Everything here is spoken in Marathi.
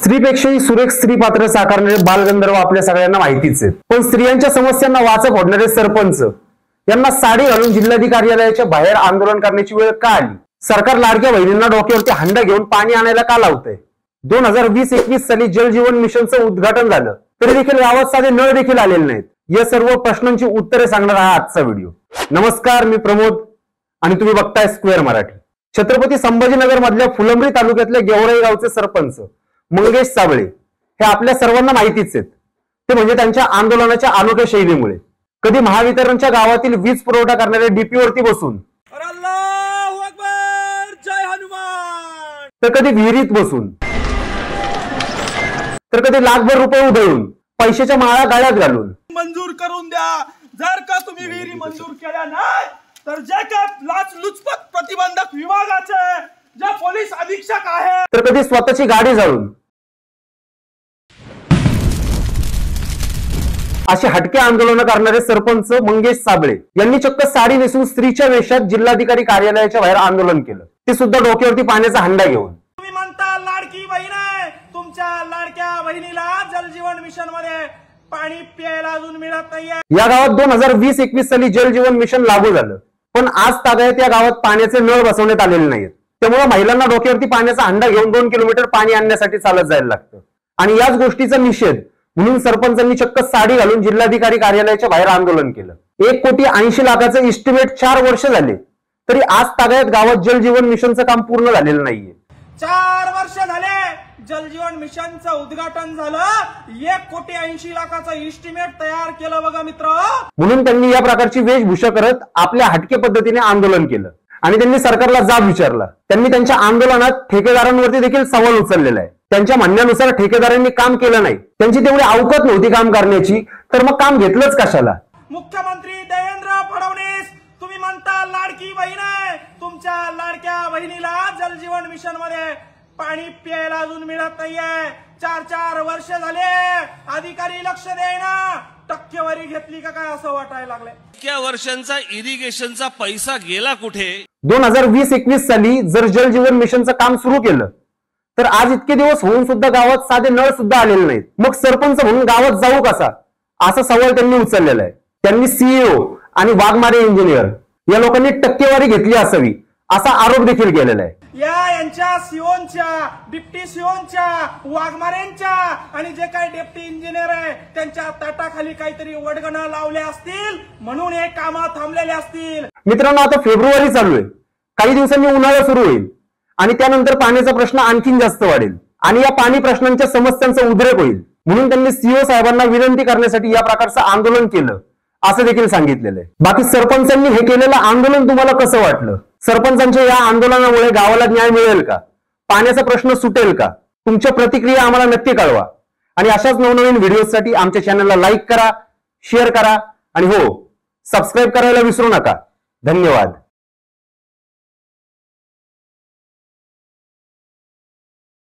स्त्रीपेक्षाही सुरेख स्त्री पात्र साकारणारे बालगंधर्व आपल्या सगळ्यांना माहितीच आहेत। पण स्त्रियांच्या समस्यांना वाचा फोडणारे सरपंच यांना साडी घालून जिल्हाधिकारी कार्यालयाच्या बाहेर आंदोलन करण्याची वेळ का आली? सरकार लाडक्या बहिणींना डोक्यावरती हंडा घेऊन पाणी आणायला का लावतंय? 2020-21 साली जल जीवन मिशनचं उद्घाटन झालं तरी देखील गावात साधे नळ देखील आलेले नाहीत। या सर्व प्रश्नांची उत्तरे सांगणार हा आजचा व्हिडिओ। नमस्कार, मी प्रमोद आणि तुम्ही बघताय स्क्वेअर मराठी। छत्रपती संभाजीनगर मधल्या फुलंब्री तालुक्यातल्या गेवराई गावचे सरपंच मंगेश साबळे हे आपल्या सर्वांना माहितीच आहेत। ते म्हणजे त्यांच्या आंदोलनाच्या अनोख्या शैलीमुळे कधी महावितरणच्या गावातील वीज पुरवठा करणाऱ्या डीपी वरती बसून अल्लाहू अकबर, जय हनुमान, तर कधी विहिरीत बसून तर कधी लाखभर रुपये उधळून पैशाच्या माळा गाळ्यात घालून मंजूर करून द्या। जर का तुम्ही विहिरी मंजूर केल्या नाही तर जे काय लाचलुचपत प्रतिबंधक विभागाचे जे पोलीस अधीक्षक आहेत तर कधी स्वतःची गाडी जाळून अशी हटके आंदोलन करणारे सरपंच मंगेश साबळे यांनी चक्क साडी नेसून स्त्रीच्या वेशात जिल्हाधिकारी कार्यालयाच्या बाहेर आंदोलन केलं, ते सुद्धा डोक्यावरती पाण्याचा हंडा घेऊन। तुम्ही म्हणता लाडकी बहीण आहे, तुमच्या लाडक्या बहिणीला जल जीवन मिशन मध्ये पाणी प्यायला अजून मिळत नाहीये। या गावात 2020-21 साली जल जीवन मिशन लागू झालं, पण आज तागायत या गावात पाण्याचे नळ बसवण्यात आलेले नाहीत। त्यामुळे महिलांना डोक्यावरती पाण्याचा हंडा घेऊन 2 किलोमीटर पाणी आणण्यासाठी चालत जायला लागतं। आणि याच गोष्टीचा निषेध म्हणून सरपंचांनी चक्क साडी घालून जिल्हाधिकारी कार्यालयाच्या बाहेर आंदोलन केलं। 1,80,00,000 इस्टिमेट 4 वर्ष झाले तरी आज तागायत गावात जल जीवन मिशनचं काम पूर्ण झालेलं नाहीये। 4 वर्ष झाले जल जीवन मिशनचं उद्घाटन झालं, 1,80,00,000 इस्टिमेट तयार केलं बघा मित्र। म्हणून त्यांनी या प्रकारची वेशभूषा करत आपल्या हटके पद्धतीने आंदोलन केलं आणि त्यांनी सरकारला जाब विचारला। त्यांनी त्यांच्या आंदोलनात ठेकेदारांवरती देखील सवाल उचललेला आहे। त्यांच्या म्हणण्यानुसार ठेकेदारांनी काम केलं नाही, त्यांची तेवढी अवकात नव्हती काम करण्याची, तर मग काम घेतलंच कशाला? मुख्यमंत्री देवेंद्र फडणवीस, तुम्ही म्हणता लाडकी बहीण आहे, तुमच्या लाडक्या बहिणीला जल जीवन मिशन मध्ये पाणी प्यायला अजून मिळत नाहीये। 4 वर्ष झाले अधिकारी लक्ष देईना, टक्केवारी घेतली का काय असं वाटायला लागले। इतक्या वर्षांचा इरिगेशनचा पैसा गेला कुठे? 2020-21 साली जर जल जीवन मिशनचं काम सुरू केलं तर आज इतके दिवस होऊन सुद्धा गावात साधे नळ सुद्धा आलेले नाहीत। मग सरपंच म्हणून गावात जाऊ कसा, असा सवाल त्यांनी उचललेला आहे। त्यांनी सीईओ आणि वाघमारे इंजिनियर या लोकांनी टक्केवारी घेतली असावी असा आरोप देखील केलेला आहे। यांच्या सीओनच्या, डिप्टी सीओनच्या, वाघमारेंच्या आणि जे काही डेप्टी इंजिनियर आहे त्यांच्या ताटाखाली काहीतरी वडगणा लावल्या असतील म्हणून हे काम थांबलेले असतील। मित्रांनो, आता फेब्रुवारी चालू आहे, काही दिवसांनी उन्हाळा सुरू होईल आणि त्यानंतर पाण्याचा प्रश्न आणखीन जास्त वाढेल आणि या पाणी प्रश्नांच्या समस्यांचा उद्रेक होईल। म्हणून त्यांनी सीओ साहेबांना विनंती करण्यासाठी या प्रकारचं आंदोलन केलं असं देखील सांगितलेलं आहे। बाकी सरपंचांनी हे केलेलं आंदोलन तुम्हाला कसं वाटलं? सरपंचांच्या या आंदोलनामुळे गावाला न्याय मिळेल का? पाण्याचा प्रश्न सुटेल का? तुमच्या प्रतिक्रिया आम्हाला नक्की कळवा आणि अशाच नवनवीन व्हिडिओसाठी आमच्या चॅनलला लाईक करा, शेअर करा आणि हो, सबस्क्राईब करायला विसरू नका। धन्यवाद।